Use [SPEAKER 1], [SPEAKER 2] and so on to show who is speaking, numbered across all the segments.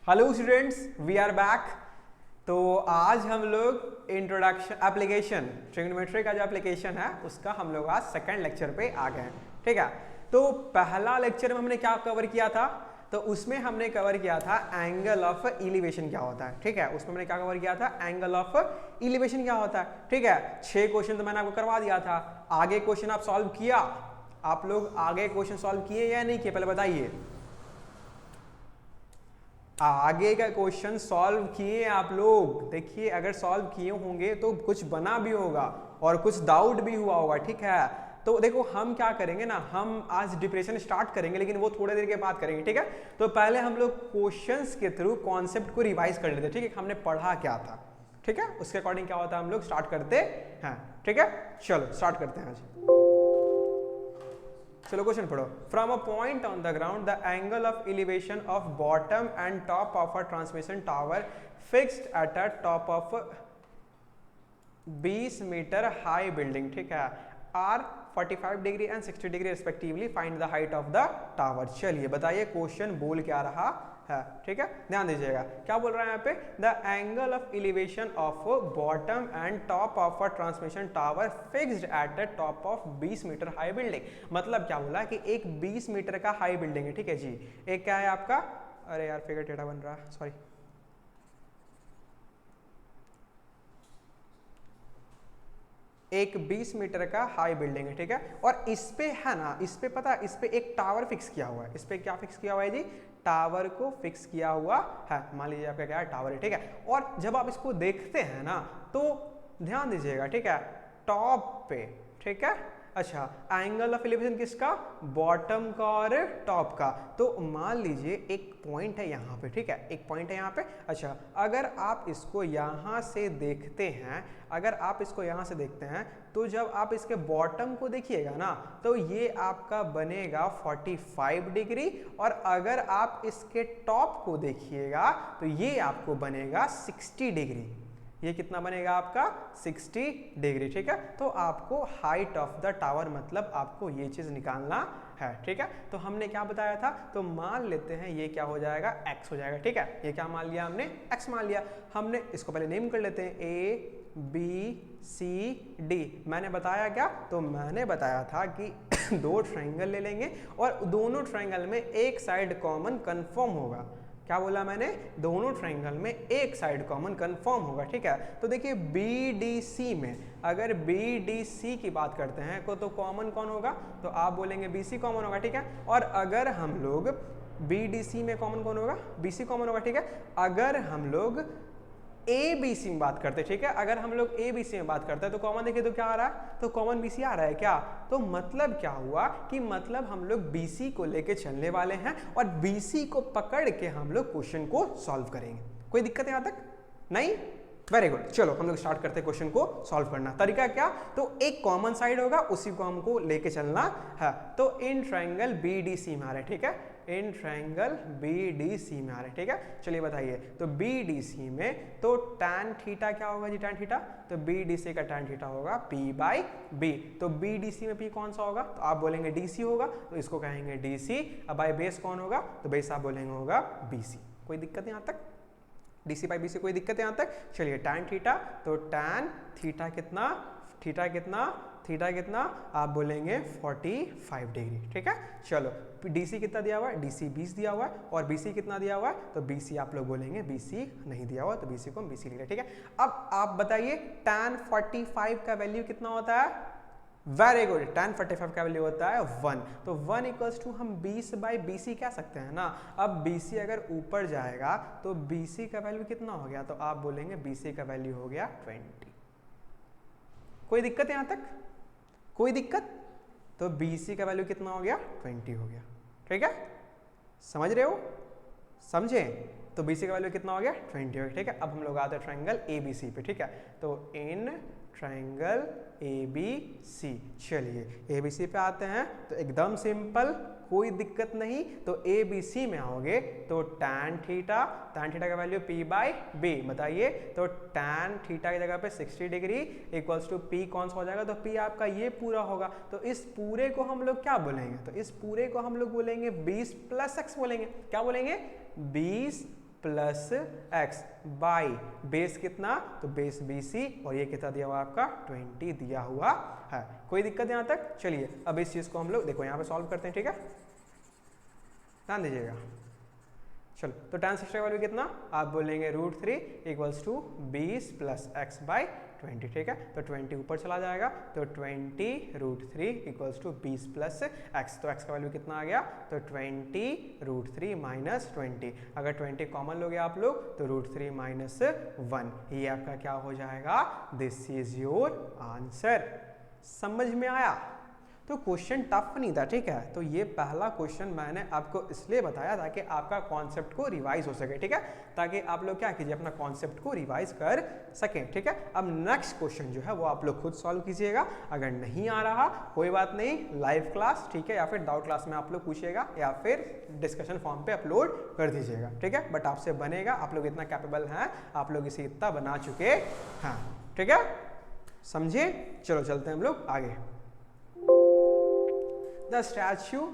[SPEAKER 1] Hello students, we are back. तो आज हम लोग इंट्रोडक्शन एप्लीकेशन ट्रिग्नोमेट्री का जो एप्लीकेशन है उसका हम लोग आज सेकंड लेक्चर पे आ गए हैं। ठीक है, तो पहला लेक्चर में हमने क्या कवर किया था? तो उसमें हमने कवर किया था एंगल ऑफ एलिवेशन क्या होता है। ठीक है, उसमें हमने क्या कवर किया था? एंगल ऑफ एलिवेशन क्या होता है। ठीक है, 6 क्वेश्चन तो मैंने आपको करवा दिया था। आगे क्वेश्चन आप सॉल्व किया? आप लोग आगे क्वेश्चन सॉल्व किए या नहीं किए, पहले बताइए। आगे का क्वेश्चन सॉल्व किए आप लोग? देखिए, अगर सॉल्व किए होंगे तो कुछ बना भी होगा और कुछ डाउट भी हुआ होगा। ठीक है, तो देखो हम क्या करेंगे ना, हम आज डिप्रेशन स्टार्ट करेंगे लेकिन वो थोड़ी देर के बाद करेंगे। ठीक है, तो पहले हम लोग क्वेश्चंस के थ्रू कॉन्सेप्ट को रिवाइज कर लेते हैं। ठीक है, हमने पढ़ा क्या था। ठीक है, उसके अकॉर्डिंग क्या होता है हम लोग स्टार्ट करते हैं। ठीक है, चलो स्टार्ट करते हैं आज। चलो क्वेश्चन पढ़ो। From a point on the ground the angle of elevation of bottom and top of a transmission tower fixed at a top of 20 metre high building, ठीक है, are 45 degree and 60 degree respectively, find the height of the tower. चलिए बताइए question बोल क्या रहा है। ठीक है, ध्यान दीजिएगा क्या बोल रहा है यहाँ पे। The angle of elevation of bottom and top of a transmission tower fixed at the top of 20 metre high building. मतलब क्या बोला कि एक 20 मीटर का हाई बिल्डिंग है। ठीक है जी, एक क्या है आपका, अरे यार फिगर टेढ़ा बन रहा है, सॉरी। एक 20 मीटर का हाई बिल्डिंग है। ठीक है, और इस पे है ना, इस पे पता है, इस पे एक टावर फिक्स किया हुआ है। इस पे क्या फिक्स किया हुआ है जी? टावर को फिक्स किया हुआ है। मान लीजिए आपका क्या है, टावर है। ठीक है, और जब आप इसको देखते हैं ना तो ध्यान दीजिएगा। ठीक है, टॉप पे, ठीक है, अच्छा, एंगल ऑफ एलिवेशन किसका? बॉटम का और टॉप का। तो मान लीजिए एक पॉइंट है यहाँ पे। ठीक है, एक पॉइंट है यहाँ पे। अच्छा, अगर आप इसको यहाँ से देखते हैं, अगर आप इसको यहाँ से देखते हैं तो जब आप इसके बॉटम को देखिएगा ना तो ये आपका बनेगा 45 डिग्री, और अगर आप इसके टॉप को देखिएगा तो ये आपको बनेगा 60 डिग्री। ये कितना बनेगा आपका? 60 डिग्री। ठीक है, तो आपको हाइट ऑफ द टावर मतलब आपको ये चीज निकालना है। ठीक है, तो हमने क्या बताया था, तो मान लेते हैं ये क्या हो जाएगा, x हो जाएगा। ठीक है, ये क्या मान लिया हमने? x मान लिया। हमने इसको पहले नेम कर लेते हैं, A B C D। मैंने बताया क्या, तो मैंने बताया था कि दो ट्रायंगल ले लेंगे और दोनों ट्रायंगल में एक साइड कॉमन कंफर्म होगा। क्या बोला मैंने? दोनों ट्रायंगल में एक साइड कॉमन कंफर्म होगा। ठीक है, तो देखिए BDC में, अगर BDC की बात करते हैं तो कॉमन कौन होगा? तो आप बोलेंगे BC कॉमन होगा। ठीक है, और अगर हम लोग BDC में कॉमन कौन होगा? BC कॉमन होगा। ठीक है, अगर हम लोग ABC में बात करते हैं, ठीक है, अगर हम लोग ABC में बात करते हैं तो कॉमन देखिए तो क्या आ रहा है, तो कॉमन BC आ रहा है क्या? तो मतलब क्या हुआ कि मतलब हम लोग BC को लेके चलने वाले हैं और BC को पकड़ के हम लोग क्वेश्चन को सॉल्व करेंगे। कोई दिक्कत है यहाँ तक? नहीं? वेरी गुड, चलो हम लोग स्टार्ट करते हैं क्वेश्चन को सॉल्व करना। तरीका क्या, तो एक कॉमन साइड होगा उसी को हमको लेके चलना है। तो इन ट्रायंगल BDC में आ रहे, ठीक है, इन ट्रायंगल BDC में आ रहे। ठीक है, चलिए बताइए, तो BDC में तो tan थीटा क्या होगा जी? tan थीटा, तो BDC का tan थीटा होगा P/B। तो BDC में P कौन सा होगा? तो आप बोलेंगे DC होगा, तो इसको कहेंगे DC। अब बाय बेस कौन होगा? तो बेस आप बोलेंगे होगा BC। कोई दिक्कत है यहाँ तक? DC बाई BC कोई दिक्कत है यहाँ तक? चलिए tan थीटा, तो tan थीटा कितना, थीटा कितना, थीटा कितना, आप बोलेंगे 45 डिग्री। ठीक है, चलो DC कितना दिया हुआ है? DC 20 दिया हुआ है, और BC कितना दिया हुआ है? तो BC आप लोग बोलेंगे BC नहीं दिया हुआ, तो BC को हम BC लिख रहे हैं। ठीक है, अब आप बताइए tan 45 का वैल्यू कितना होता है? वेरी गुड, tan 45 का वैल्यू होता है 1। तो 1 इक्वल्स टू हम 20 बाई BC कह सकते हैं ना। अब BC अगर ऊपर जाएगा तो BC का वैल्यू कितना हो गया? तो आप बोलेंगे BC का वैल्यू हो गया 20। कोई दिक्कत है यहाँ तक? कोई दिक्कत? तो BC का वैल्यू कितना हो गया? 20 हो गया। ठीक है, समझ रहे हो? समझे? तो BC का वैल्यू कितना हो गया? 20 हो गया। ठीक है, अब हम लोग आते हैं ट्रायंगल ABC पे। ठीक है, तो इन ट्रायंगल ABC, चलिए ABC पे आते हैं तो एकदम सिंपल, कोई दिक्कत नहीं। तो ABC में आओगे तो tan थीटा, tan थीटा का वैल्यू P/B बताइए, तो tan थीटा की जगह पे 60 डिग्री इक्वल्स टू P कौन सा हो जाएगा? तो P आपका ये पूरा होगा। तो इस पूरे को हम लोग क्या बोलेंगे? तो इस पूरे को हम लोग बोलेंगे 20 + x बोलेंगे। क्या बोलेंगे? 20 प्लस एक्स बाई बेस कितना, तो बेस BC और ये कितना दिया हुआ आपका 20 दिया हुआ है। कोई दिक्कत यहाँ तक? चलिए अब इस चीज को हम लोग देखो यहाँ पे सॉल्व करते हैं, ठीक है, ध्यान दीजिएगा। चलो तो tan 60 का वैल्यू कितना, आप बोलेंगे √3 equals to 20 plus x by 20, ठीक है, तो 20 ऊपर चला जाएगा तो 20 √3 इक्वल्स टू 20 प्लस एक्स, तो एक्स का वैल्यू कितना आ गया, तो 20 √3 माइनस 20, अगर 20 कॉमन लोगे आप लोग तो √3 माइनस 1, ये आपका क्या हो जाएगा, दिस इज योर आंसर। समझ में आया? तो क्वेश्चन टफ नहीं था, ठीक है, तो ये पहला क्वेश्चन मैंने आपको इसलिए बताया ताकि आपका कॉन्सेप्ट को रिवाइज हो सके, ठीक है, ताकि आप लोग क्या कीजिए अपना कॉन्सेप्ट को रिवाइज कर सकें, ठीक है। अब नेक्स्ट क्वेश्चन जो है वो आप लोग खुद सॉल्व कीजिएगा, अगर नहीं आ रहा कोई बात नहीं, लाइव क्लास, ठीक है, या फिर डाउट क्लास में आप लोग पूछिएगा या फिर डिस्कशन फॉर्म पे अपलोड कर दीजिएगा, ठीक है, बट आपसे बनेगा, आप लोग इतना कैपेबल हैं, आप लोग इसे इतना बना चुके हैं, ठीक है, समझे। चलो चलते हैं हम लोग आगे। The statue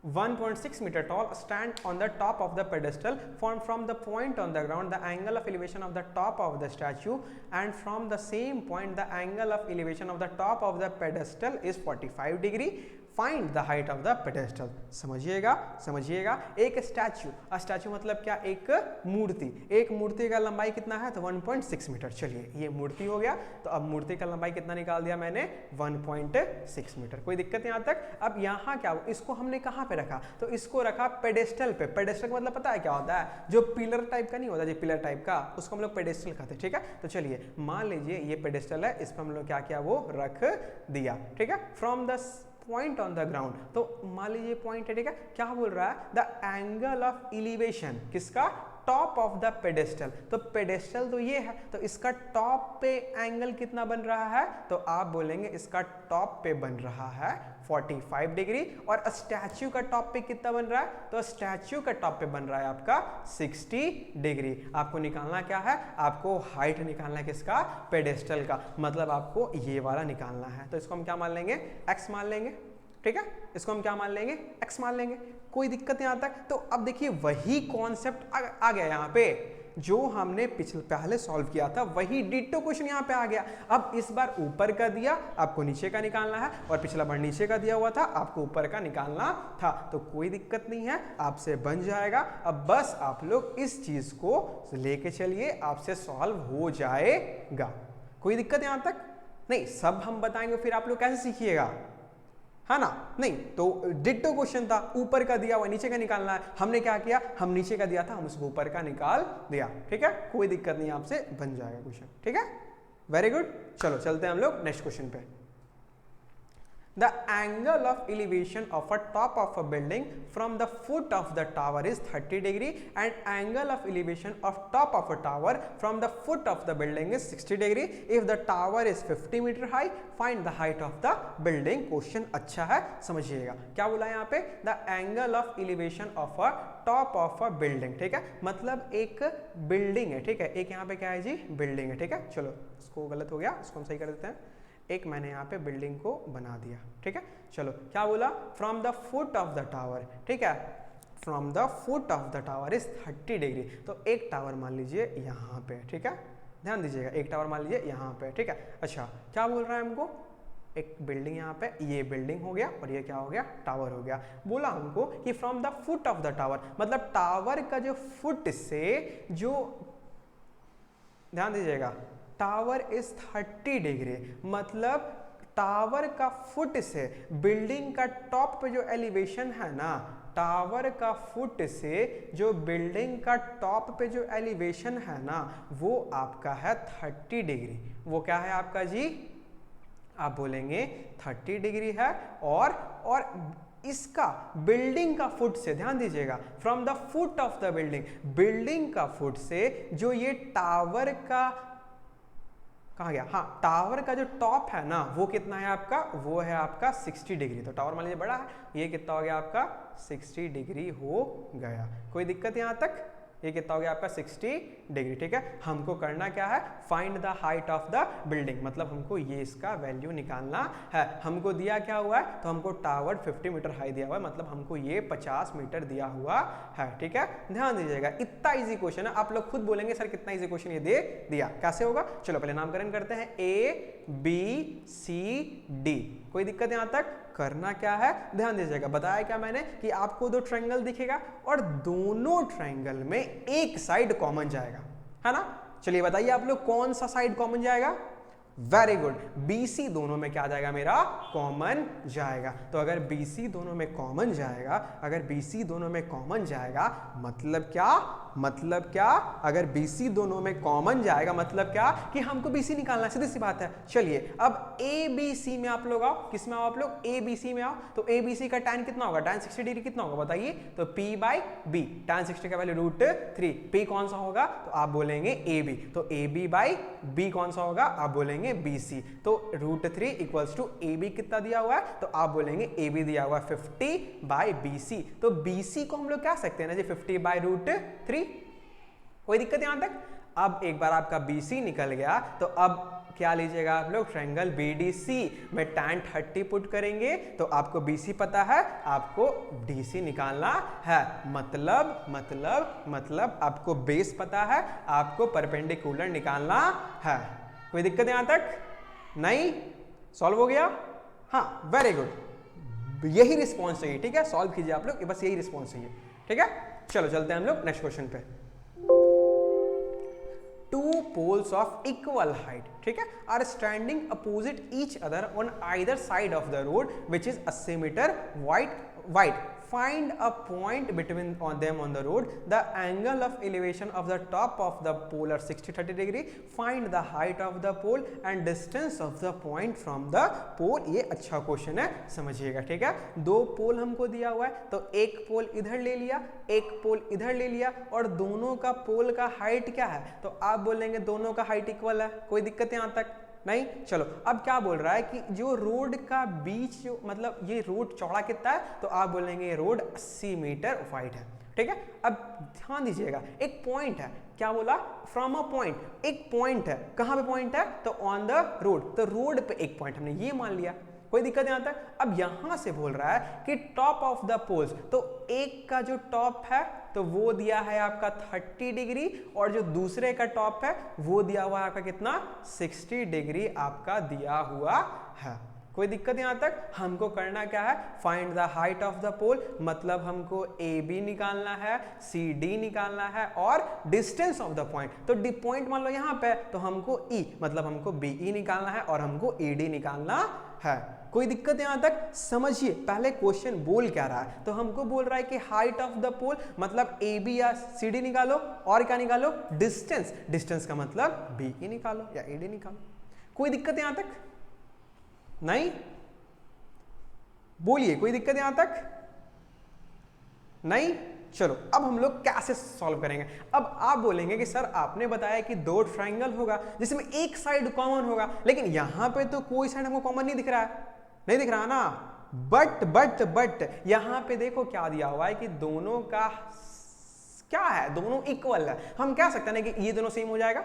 [SPEAKER 1] 1.6 meter tall stand on the top of the pedestal formed from the point on the ground. The angle of elevation of the top of the statue and from the same point the angle of elevation of the top of the pedestal is 45 degree. Find the height of the pedestal. समझिएगा समझिएगा, एक statue मतलब क्या, एक मूर्ति, एक मूर्ति का लंबाई कितना है, तो 1.6 मीटर। चलिए ये मूर्ति हो गया, तो अब मूर्ति का लंबाई कितना निकाल दिया मैंने, 1.6 मीटर। कोई दिक्कत यहाँ तक? अब यहाँ क्या, इसको हमने कहाँ पे रखा, तो इसको रखा पेडेस्टल पे। पेडेस्टल का मतलब पता है क्या होता है, जो पिलर टाइप का नहीं होता, जो पिलर टाइप का, उसको हम लोग पेडेस्टल कहते हैं, ठीक है। तो चलिए मान लीजिए ये पेडेस्टल है, इस पर हम लोग क्या किया, वो रख दिया, ठीक है। From the point on the ground, तो मान लीजिए पॉइंट है, ठीक है, क्या बोल रहा है, द एंगल ऑफ एलिवेशन किसका, टॉप ऑफ द पेडेस्टल, तो पेडेस्टल तो ये है, तो इसका टॉप पे एंगल कितना बन रहा है, तो आप बोलेंगे इसका टॉप पे बन रहा है 45 डिग्री, और स्टैच्यू का टॉप पे कितना बन रहा है, तो स्टैच्यू का टॉप पे बन रहा है आपका 60 डिग्री। आपको निकालना क्या है, आपको हाइट निकालना है किसका, पेडेस्टल का, मतलब आपको ये वाला निकालना है, तो इसको हम क्या मान लेंगे, x मान लेंगे, ठीक है, इसको हम क्या मान लेंगे, x मान लेंगे। कोई दिक्कत यहां तक? तो अब देखिए वही कॉन्सेप्ट आ गया यहाँ पे, जो हमने पहले सॉल्व किया था वही डिट्टो क्वेश्चन यहाँ पे आ गया। अब इस बार ऊपर का दिया, आपको नीचे का निकालना है, और पिछला बार नीचे का दिया हुआ था, आपको ऊपर का निकालना था, तो कोई दिक्कत नहीं है, आपसे बन जाएगा। अब बस आप लोग इस चीज को लेके चलिए, आपसे सॉल्व हो जाएगा। कोई दिक्कत यहाँ तक? नहीं, सब हम बताएंगे, फिर आप लोग कैसे सीखिएगा, है ना। नहीं तो डिट्टो क्वेश्चन था, ऊपर का दिया हुआ नीचे का निकालना है, हमने क्या किया, हम नीचे का दिया था, हम उसको ऊपर का निकाल दिया, ठीक है, कोई दिक्कत नहीं, आपसे बन जाएगा क्वेश्चन, ठीक है, वेरी गुड। चलो चलते हैं हम लोग नेक्स्ट क्वेश्चन पे। The angle of elevation of a top of a building from the foot of the tower is 30 degree and angle of elevation of top of a tower from the foot of the building is 60 degree. If the tower is 50 meter high, find the height of the building. Question अच्छा है, समझिएगा क्या बोला यहाँ पे, the angle of elevation of a top of a building, ठीक है, मतलब एक बिल्डिंग है, ठीक है, एक यहाँ पे क्या है जी, बिल्डिंग है, ठीक है। चलो इसको गलत हो गया, इसको हम सही कर देते हैं, एक मैंने यहाँ पे बिल्डिंग को बना दिया, ठीक है। चलो क्या बोला, from the foot of the tower, ठीक है, from the foot of the tower is 30 degree, तो एक टावर मान लीजिए यहाँ पे, ठीक है, ध्यान दीजिएगा, एक टावर मान लीजिए यहाँ पे, ठीक है। अच्छा क्या बोल रहा है हमको, एक बिल्डिंग यहाँ पे, ये बिल्डिंग हो गया और ये क्या हो गया, टावर हो गया। बोला हमको कि from the foot of the tower, मतलब टावर का जो फुट से जो, ध्यान दीजिएगा, टावर इज 30 डिग्री, मतलब टावर का फुट से बिल्डिंग का टॉप पे जो एलिवेशन है ना, टावर का फुट से जो बिल्डिंग का टॉप पे जो एलिवेशन है ना, वो आपका है 30 डिग्री। वो क्या है आपका जी, आप बोलेंगे 30 डिग्री है, और इसका बिल्डिंग का फुट से, ध्यान दीजिएगा, from the foot of the building, building का फुट से जो ये टावर का, कहाँ गया, हाँ, टावर का जो टॉप है ना, वो कितना है आपका, वो है आपका 60 डिग्री। तो टावर मान लीजिए बड़ा है, ये कितना हो गया आपका 60 डिग्री हो गया। कोई दिक्कत यहाँ तक? ये कितना हो गया आपका 60 डिग्री, ठीक है। हमको करना क्या है, find the height of the building, मतलब हमको ये इसका वैल्यू निकालना है। हमको दिया क्या हुआ है, तो हमको टावर 50 मीटर हाई दिया हुआ है, मतलब हमको ये 50 मीटर दिया हुआ है, ठीक है। ध्यान दीजिएगा, इतना इजी क्वेश्चन है। आप लोग खुद बोलेंगे सर कितना इजी क्वेश्चन ये दे दिया, कैसे होगा। चलो पहले नामकरण करते हैं, A B C D। कोई दिक्कत यहां तक, करना क्या है, ध्यान दीजिएगा। बताया क्या मैंने कि आपको दो ट्रायंगल दिखेगा और दोनों ट्रायंगल में एक साइड कॉमन जाएगा, है ना। चलिए बताइए आप लोग कौन सा साइड कॉमन जाएगा। वेरी गुड, BC दोनों में क्या जाएगा मेरा, कॉमन जाएगा। तो अगर BC दोनों में कॉमन जाएगा, अगर BC दोनों में कॉमन जाएगा मतलब क्या, मतलब क्या, अगर BC दोनों में कॉमन जाएगा मतलब क्या कि हमको BC निकालना है, सीधी सी बात है। चलिए अब ABC में आप लोग आओ, किस में आओ आप लोग, ABC में आओ। तो ABC का tan कितना होगा, tan 60 डिग्री कितना होगा बताइए, तो P/B, tan 60 का वैल्यू √3, P कौन सा होगा, तो आप बोलेंगे AB, तो AB/B कौन सा होगा, आप बोलेंगे BC, तो √3 इक्वल्स टू AB कितना दिया हुआ है, तो आप बोलेंगे AB दिया हुआ है 50/BC, तो BC को हम लोग क्या सकते हैं ना जी 50/√3। कोई दिक्कत यहां तक। अब एक बार आपका BC निकल गया तो अब क्या लीजिएगा आप लोग, ट्रायंगल BDC में tan 30 पुट करेंगे तो आपको BC पता है, आपको DC निकालना है, मतलब आपको बेस पता है, आपको परपेंडिकुलर निकालना है। कोई दिक्कत यहां तक नहीं, सॉल्व हो गया, हाँ वेरी गुड, यही रिस्पॉन्स चाहिए, ठीक है। सॉल्व कीजिए आप लोग, बस यही रिस्पॉन्स चाहिए, ठीक है। चलो चलते हैं हम लोग नेक्स्ट क्वेश्चन पे। Two poles of equal height, ठीक है, are standing opposite each other on either side of the road which is 80 meter wide. Find a point between them on the road. The angle of elevation of the top of the pole are 60-30 degree. Find the height of the pole and distance of the point from the pole. ये अच्छा question है, समझिएगा, ठीक है। दो पोल हमको दिया हुआ है, तो एक पोल इधर ले लिया, एक पोल इधर ले लिया, और दोनों का पोल का हाइट क्या है, तो आप बोलेंगे दोनों का हाइट इक्वल है। कोई दिक्कत यहां तक नहीं। चलो अब क्या बोल रहा है कि जो रोड का बीच, जो मतलब ये रोड चौड़ा कितना है, तो आप बोलेंगे ये रोड 80 मीटर वाइड है, ठीक है। अब ध्यान दीजिएगा, एक पॉइंट है, क्या बोला, फ्रॉम अ पॉइंट, एक पॉइंट है, कहां पे पॉइंट है, तो ऑन द रोड, तो रोड पे एक पॉइंट हमने ये मान लिया। कोई दिक्कत यहां तक। अब यहां से बोल रहा है कि टॉप ऑफ द पोल्स, तो एक का जो टॉप है तो वो दिया है आपका 30 डिग्री, और जो दूसरे का टॉप है वो दिया हुआ है आपका कितना, 60 डिग्री आपका दिया हुआ है। कोई दिक्कत यहां तक। हमको करना क्या है, find the height of the pole, मतलब हमको AB निकालना है, CD निकालना है, और डिस्टेंस ऑफ द पॉइंट, तो पॉइंट मान लो यहां पे, तो हमको E मतलब हमको BE निकालना है, और हमको ED निकालना है। कोई दिक्कत यहां तक, समझिए पहले क्वेश्चन बोल क्या रहा है, तो हमको बोल रहा है कि हाइट ऑफ द पोल मतलब AB या CD निकालो, और क्या निकालो, डिस्टेंस, डिस्टेंस का मतलब BE निकालो या ED निकालो। कोई दिक्कत यहां तक नहीं, बोलिए कोई दिक्कत यहां तक नहीं। चलो अब हम लोग कैसे सॉल्व करेंगे। अब आप बोलेंगे कि सर आपने बताया कि दो ट्रायंगल होगा जिसमें एक साइड कॉमन होगा, लेकिन यहां पे तो कोई साइड हमको कॉमन नहीं दिख रहा है, नहीं दिख रहा ना। बट यहां पे देखो क्या दिया हुआ है कि दोनों का क्या है, दोनों इक्वल है। हम कह सकते हैं कि ये दोनों सेम हो जाएगा,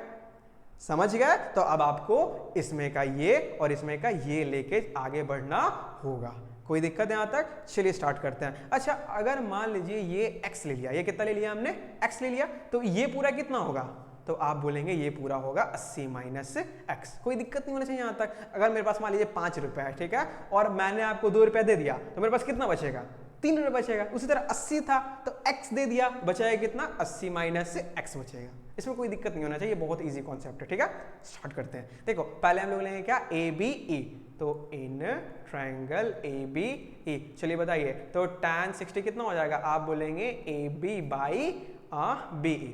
[SPEAKER 1] समझ गए। तो अब आपको इसमें का ये और इसमें का ये लेके आगे बढ़ना होगा। कोई दिक्कत यहां तक, चलिए स्टार्ट करते हैं। अच्छा अगर मान लीजिए ये x ले लिया, ये कितना ले लिया हमने, x ले लिया, तो ये पूरा कितना होगा, तो आप बोलेंगे ये पूरा होगा 80 माइनस x। कोई दिक्कत नहीं होना चाहिए यहां तक। अगर मेरे पास मान लीजिए 5 रुपए है, ठीक है, और मैंने आपको 2 रुपए दे दिया, तो मेरे पास कितना बचेगा, 3 रुपए बचेगा। उसी तरह 80 था तो x दे दिया, बचाएगा कितना, 80 माइनस x बचेगा। इसमें कोई दिक्कत नहीं होना चाहिए, बहुत इजी कॉन्सेप्ट है, ठीक है। स्टार्ट करते हैं। देखो पहले हम लोग लेंगे क्या, ABE, तो इन ट्रायंगल ABE, चलिए बताइए, तो tan 60 कितना हो जाएगा, आप बोलेंगे AB/BE।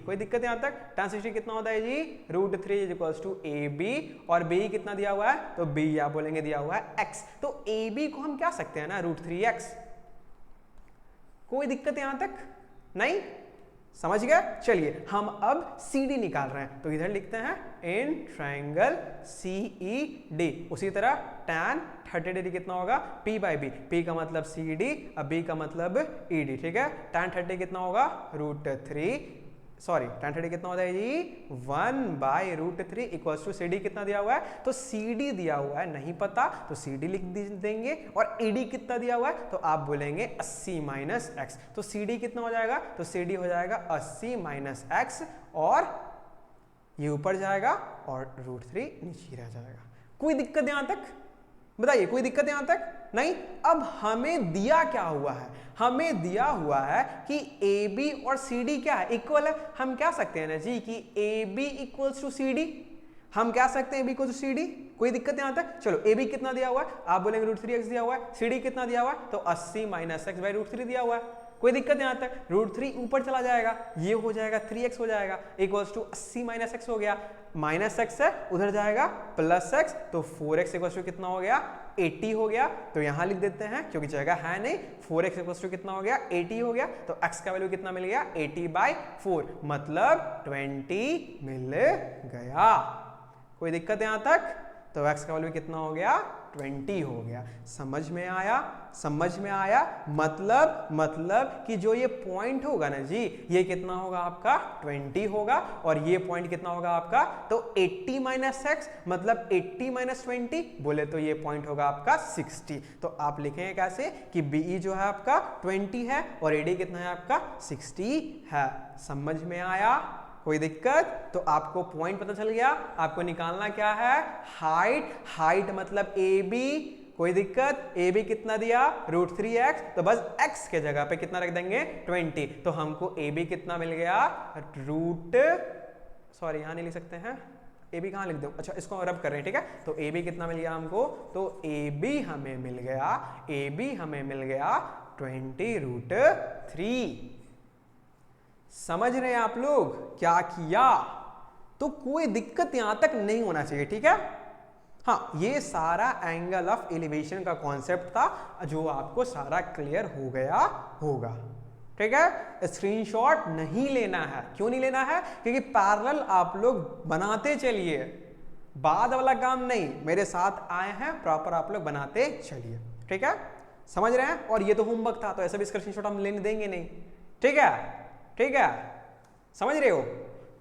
[SPEAKER 1] कोई दिक्कत यहां तक। tan 60 कितना होता है जी, √3 = AB, और BE कितना दिया हुआ है, तो B आप बोलेंगे दिया हुआ है x, तो AB को हम क्या सकते हैं ना, √3x। कोई दिक्कत यहां तक नहीं, समझ गए। चलिए हम अब CD निकाल रहे हैं, तो इधर लिखते हैं इन ट्रायंगल CED। उसी तरह tan 30 डिग्री कितना होगा, P/B, P का मतलब CD, अब B का मतलब ED, ठीक है। tan 30 कितना होगा, √3 सॉरी tan थीटा कितना होता है जी 1/√3 इक्वल्स टू CD कितना दिया हुआ है, तो CD दिया हुआ है, नहीं पता तो CD लिख देंगे, और AD कितना दिया हुआ है तो आप बोलेंगे 80 माइनस एक्स, तो CD कितना हो जाएगा, तो CD हो जाएगा 80 माइनस एक्स, और ये ऊपर जाएगा और √3 नीचे रह जाएगा। कोई दिक्कत यहां तक, बताइए कोई दिक्कत यहां तक नहीं। अब हमें दिया क्या हुआ है, हमें दिया हुआ है कि AB और CD क्या है, इक्वल है। हम क्या सकते हैं ना जी कि AB इक्वल्स टू CD, हम क्या सकते हैं AB इक्वल्स टू CD, कोई दिक्कत यहां तक। चलो AB कितना दिया हुआ है, आप बोलेंगे √3x दिया हुआ है, CD कितना दिया हुआ है तो 80 माइनस एक्स बाई √3 दिया हुआ है, कोई दिक्कत यहां तक। √3 ऊपर चला जाएगा, ये हो जाएगा 3x हो जाएगा, इक्वल्स टू 80 माइनस एक्स हो गया, माइनस एक्स है उधर जाएगा प्लस एक्स, तो 4x इक्वल्स टू कितना हो गया 80 हो गया, तो यहां लिख देते हैं क्योंकि जगह है नहीं, 4x इक्वल्स टू कितना हो गया 80 हो गया, तो x का वैल्यू कितना मिल गया 80/4, मतलब 20 मिल गया। कोई दिक्कत यहां तक, तो x का वैल्यू कितना हो गया 20 हो गया। समझ में आया, समझ में आया, मतलब कि जो ये पॉइंट होगा ना जी, ये कितना होगा आपका 20 होगा, और ये पॉइंट कितना होगा आपका तो 80 माइनस एक्स, मतलब 80 माइनस 20, बोले तो ये पॉइंट होगा आपका 60। तो आप लिखेंगे कैसे कि BE जो है आपका 20 है और AD कितना है आपका 60 है। समझ में आया, कोई दिक्कत, तो आपको पॉइंट पता चल गया, आपको निकालना क्या है हाइट, हाइट मतलब AB, कोई दिक्कत, AB कितना दिया √3x, तो बस x के जगह पे कितना रख देंगे 20, तो हमको AB कितना मिल गया सॉरी यहां नहीं लिख सकते हैं, AB कहां लिख दो, अच्छा इसको रब कर रहे हैं, ठीक है, तो AB कितना मिल गया हमको, तो AB हमें मिल गया, AB हमें मिल गया 20√3। समझ रहे हैं आप लोग क्या किया, तो कोई दिक्कत यहां तक नहीं होना चाहिए, ठीक है। हाँ, ये सारा एंगल ऑफ एलिवेशन का कॉन्सेप्ट था जो आपको सारा क्लियर हो गया होगा, ठीक है। स्क्रीनशॉट नहीं लेना है, क्यों नहीं लेना है, क्योंकि पैरेलल आप लोग बनाते चलिए, बाद वाला काम नहीं, मेरे साथ आए हैं प्रॉपर आप लोग बनाते चलिए, ठीक है, समझ रहे हैं। और ये तो होमवर्क था, तो ऐसा भी इसका स्क्रीनशॉट हम लेने देंगे नहीं, ठीक है, ठीक है, समझ रहे हो।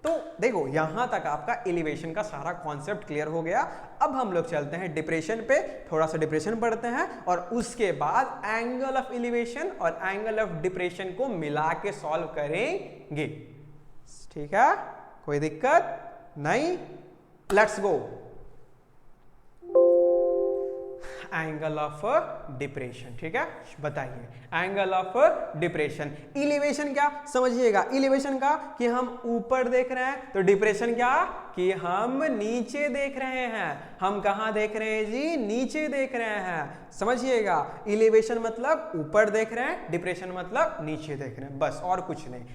[SPEAKER 1] तो देखो यहां तक आपका एलिवेशन का सारा कॉन्सेप्ट क्लियर हो गया। अब हम लोग चलते हैं डिप्रेशन पे, थोड़ा सा डिप्रेशन पढ़ते हैं, और उसके बाद एंगल ऑफ एलिवेशन और एंगल ऑफ डिप्रेशन को मिला के सॉल्व करेंगे, ठीक है, कोई दिक्कत नहीं। Let's go. Angle of depression, ठीक है, बताइए एंगल ऑफ डिप्रेशन। इलिवेशन क्या समझिएगा, इलिवेशन का कि हम ऊपर देख रहे हैं, तो डिप्रेशन क्या कि हम नीचे देख रहे हैं। हम कहां देख रहे हैं जी, नीचे देख रहे हैं, समझिएगा। इलिवेशन मतलब ऊपर देख रहे हैं, डिप्रेशन मतलब नीचे देख रहे हैं, बस और कुछ नहीं।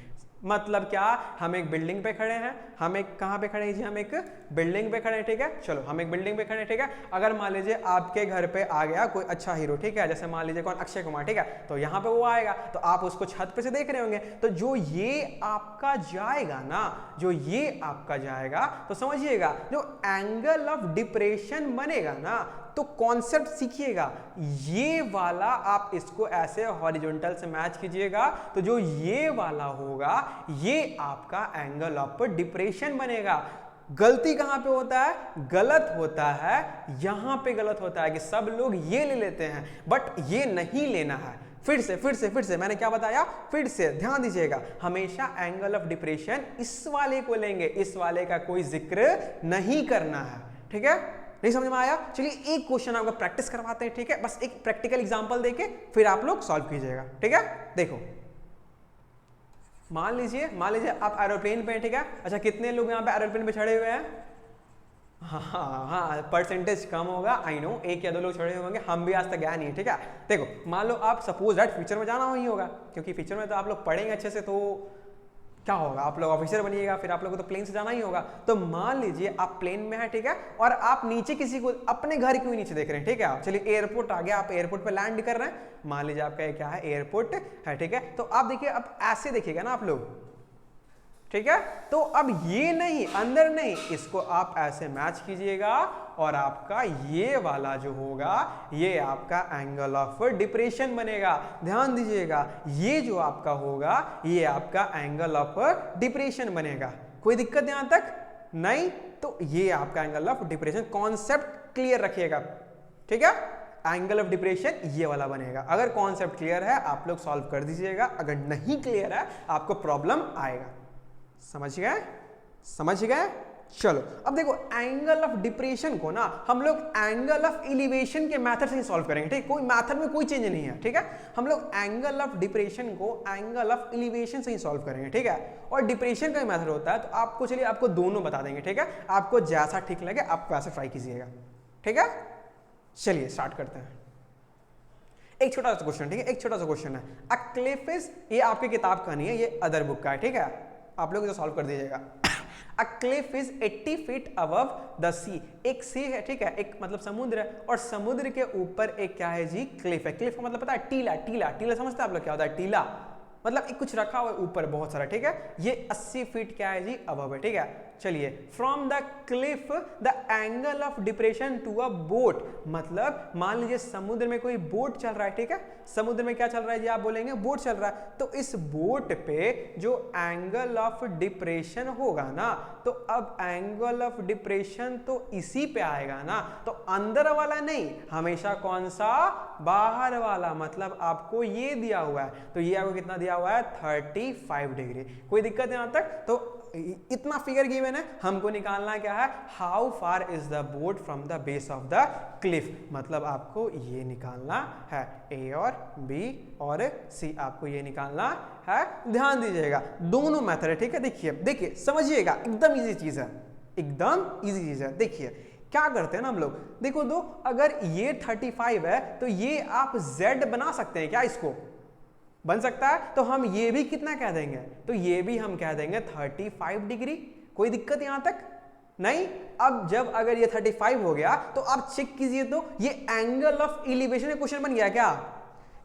[SPEAKER 1] मतलब क्या, हम एक बिल्डिंग पे खड़े हैं, हम एक कहां पे खड़े हैं जी, हम एक बिल्डिंग पे खड़े हैं, ठीक है, चलो हम एक बिल्डिंग पे खड़े हैं, ठीक है। अगर मान लीजिए आपके घर पे आ गया कोई अच्छा हीरो, ठीक है, जैसे मान लीजिए कौन, अक्षय कुमार, ठीक है, तो यहाँ पे वो आएगा, तो आप उसको छत पे से देख रहे होंगे, तो जो ये आपका जाएगा ना, जो ये आपका जाएगा, तो समझिएगा जो एंगल ऑफ डिप्रेशन बनेगा ना, तो कॉन्सेप्ट सीखिएगा, ये वाला आप इसको ऐसे हॉरिजॉन्टल से मैच कीजिएगा, तो जो ये वाला होगा ये आपका एंगल ऑफ डिप्रेशन बनेगा। गलती कहां पे होता है, गलत होता है यहां पे, गलत होता है कि सब लोग ये ले लेते हैं, बट ये नहीं लेना है। फिर से मैंने क्या बताया, फिर से ध्यान दीजिएगा, हमेशा एंगल ऑफ डिप्रेशन इस वाले को लेंगे, इस वाले का कोई जिक्र नहीं करना है, ठीक है, नहीं समझ में आया। चलिए एक क्वेश्चन आपको प्रैक्टिस करवाते हैं, ठीक है, बस एक प्रैक्टिकल एग्जांपल देके फिर आप लोग सॉल्व कीजिएगा, ठीक है। देखो मान लीजिए आप एरोप्लेन पे हैं, ठीक है, अच्छा कितने लोग यहाँ पे एरोप्लेन पे चढ़े हुए हैं, हाँ परसेंटेज कम होगा, आई नो, एक या दो लोग चढ़े होंगे, हम भी आज तक गया नहीं है, ठीक है। देखो मान लो आप सपोज दैट फ्यूचर में जाना ही होगा, क्योंकि फ्यूचर में तो आप लोग पढ़ेंगे अच्छे से, तो क्या होगा, आप लोग ऑफिसर बनिएगा, फिर आप लोगों को तो प्लेन से जाना ही होगा। तो मान लीजिए आप प्लेन में हैं, ठीक है, और आप नीचे किसी को, अपने घर के नीचे देख रहे हैं, ठीक है, चलिए एयरपोर्ट आ गया, आप एयरपोर्ट पे लैंड कर रहे हैं, मान लीजिए आपका क्या है, एयरपोर्ट है, ठीक है, तो आप देखिए अब ऐसे देखिएगा ना आप लोग, ठीक है। तो अब ये नहीं, अंदर नहीं, इसको आप ऐसे मैच कीजिएगा और आपका ये वाला जो होगा ये आपका एंगल ऑफ डिप्रेशन बनेगा। ध्यान दीजिएगा, ये जो आपका होगा ये आपका एंगल ऑफ डिप्रेशन बनेगा। कोई दिक्कत यहां तक नहीं? तो ये आपका angle of depression, concept clear रखिएगा, ठीक है। एंगल ऑफ डिप्रेशन ये वाला बनेगा। अगर कॉन्सेप्ट क्लियर है आप लोग सॉल्व कर दीजिएगा, अगर नहीं क्लियर है आपको प्रॉब्लम आएगा। समझ गए? समझ गए? चलो अब देखो, एंगल ऑफ डिप्रेशन को ना हम लोग एंगल ऑफ एलिवेशन के मेथड से ही सॉल्व करेंगे, ठीक। कोई मेथड में कोई चेंज नहीं है, ठीक है। हम लोग एंगल ऑफ डिप्रेशन को एंगल ऑफ एलिवेशन से ही सॉल्व करेंगे, ठीक है। और डिप्रेशन का मेथड होता है तो आपको, चलिए आपको दोनों बता देंगे, ठीक है। आपको जैसा ठीक लगे आप वैसे ट्राई कीजिएगा, ठीक है। चलिए स्टार्ट करते हैं। एक छोटा सा क्वेश्चन, ठीक है, एक छोटा सा क्वेश्चन है। अ क्लिफ इज, ये आपकी किताब का नहीं है, ये अदर बुक का है, ठीक है। आप लोग इसे सॉल्व कर दीजिएगा। A cliff is 80 feet above the sea। एक सी है, ठीक है, एक मतलब समुद्र है और समुद्र के ऊपर एक क्या है जी, क्लिफ है। क्लिफ का मतलब पता है? टीला। टीला, टीला समझते हैं आप लोग क्या होता है? टीला मतलब एक कुछ रखा हुआ है ऊपर बहुत सारा, ठीक है। ये 80 फीट क्या है जी, अबव है, ठीक है। चलिए, from the cliff the angle of depression to a boat, मतलब मान लीजिए समुद्र में कोई बोट चल रहा है, ठीक है। समुद्र में क्या चल रहा है जी, आप बोलेंगे बोट चल रहा है। तो इस बोट पे जो एंगल ऑफ डिप्रेशन होगा ना, तो अब एंगल ऑफ डिप्रेशन तो इसी पे आएगा ना, तो अंदर वाला नहीं, हमेशा कौन सा, बाहर वाला। मतलब आपको ये दिया हुआ है, तो ये आपको कितना दिया हुआ है, 35 डिग्री। कोई दिक्कत यहां तक? तो इतना फिगर गिवन है, हमको निकालना क्या है, how far is the boat from the base of the Cliff. मतलब आपको ये निकालना है, ए और बी और सी, आपको ये निकालना है। ध्यान दीजिएगा, दोनों मेथड है, ठीक है। देखिए देखिए समझिएगा, एकदम इजी चीज है, एकदम इजी चीज है। देखिए क्या करते हैं ना हम लोग, देखो दो, अगर ये 35 है तो ये आप z बना सकते हैं क्या, इसको बन सकता है। तो हम ये भी कितना कह देंगे, तो ये भी हम कह देंगे 35 डिग्री। कोई दिक्कत यहां तक नहीं? अब जब अगर ये 35 हो गया तो आप चेक कीजिए, तो ये एंगल ऑफ एलिवेशन का क्वेश्चन बन गया क्या?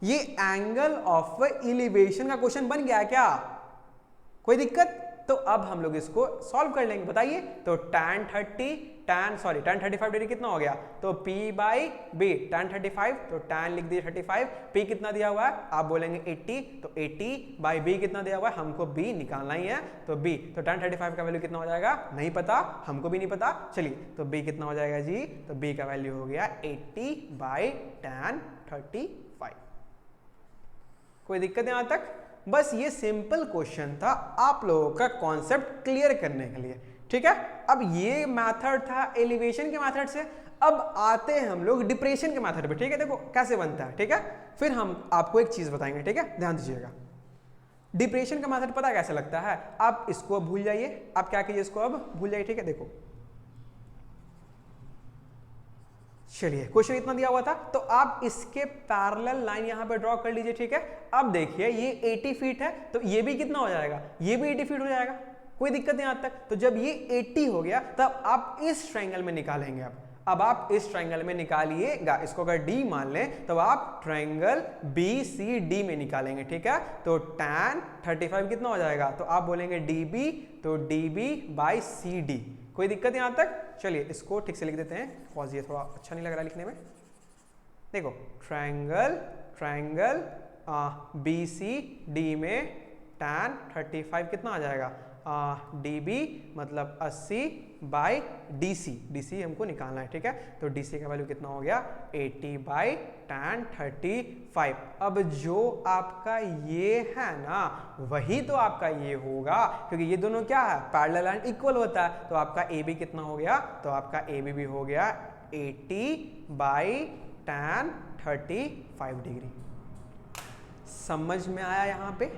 [SPEAKER 1] ये एंगल ऑफ एलिवेशन का क्वेश्चन बन गया क्या? कोई दिक्कत? तो अब हम लोग इसको सॉल्व कर लेंगे, बताइए। तो tan 35 डिग्री कितना हो गया, तो P बाई बी, tan 35, तो tan लिख दिए 35, P कितना दिया हुआ है, आप बोलेंगे 80, तो 80 बाई B कितना दिया हुआ है, हमको B निकालना ही है, तो B, तो tan 35 का वैल्यू कितना हो जाएगा, नहीं पता, हमको भी नहीं पता। चलिए, तो B कितना हो जाएगा जी, तो B का वैल्यू हो गया 80 बाई tan 35। कोई दिक्कत यहां तक? बस ये सिंपल क्वेश्चन था आप लोगों का कॉन्सेप्ट क्लियर करने के लिए, ठीक है। अब ये मेथड था एलिवेशन के मेथड से, अब आते हैं हम लोग डिप्रेशन के मेथड पे, ठीक है। देखो कैसे बनता है, ठीक है। फिर हम आपको एक चीज बताएंगे, ठीक है, ध्यान दीजिएगा। डिप्रेशन का मेथड पता कैसे लगता है, आप इसको भूल जाइए, आप क्या कीजिए, इसको अब भूल जाइए, ठीक है। देखो चलिए, क्वेश्चन इतना दिया हुआ था, तो आप इसके पैरेलल लाइन यहां पे ड्रॉ कर लीजिए, ठीक है। अब देखिए ये 80 फीट है, तो ये भी कितना हो जाएगा, ये भी 80 फीट हो जाएगा। कोई दिक्कत नहीं यहां तक। तो जब ये 80 हो गया तब आप इस ट्रायंगल में निकालेंगे। अब आप इस ट्रायंगल में निकालिएगा, इसको अगर डी मान लें तो आप ट्रायंगल BCD में निकालेंगे, ठीक है। तो tan 35 कितना हो जाएगा, तो आप बोलेंगे DB, तो DB बाई CD। कोई दिक्कत यहां तक? चलिए इसको ठीक से लिख देते हैं, कॉज ये थोड़ा अच्छा नहीं लग रहा लिखने में। देखो ट्रायंगल BCD में tan 35 कितना आ जाएगा, DB मतलब 80 बाई DC हमको निकालना है, ठीक है। तो DC का वैल्यू कितना हो गया, 80 बाई tan 35। अब जो आपका ये है ना, वही तो आपका ये होगा, क्योंकि ये दोनों क्या है, पैरेलल एंड इक्वल होता है। तो आपका AB कितना हो गया, तो आपका AB भी हो गया 80 बाई tan 35 डिग्री। समझ में आया यहाँ पे,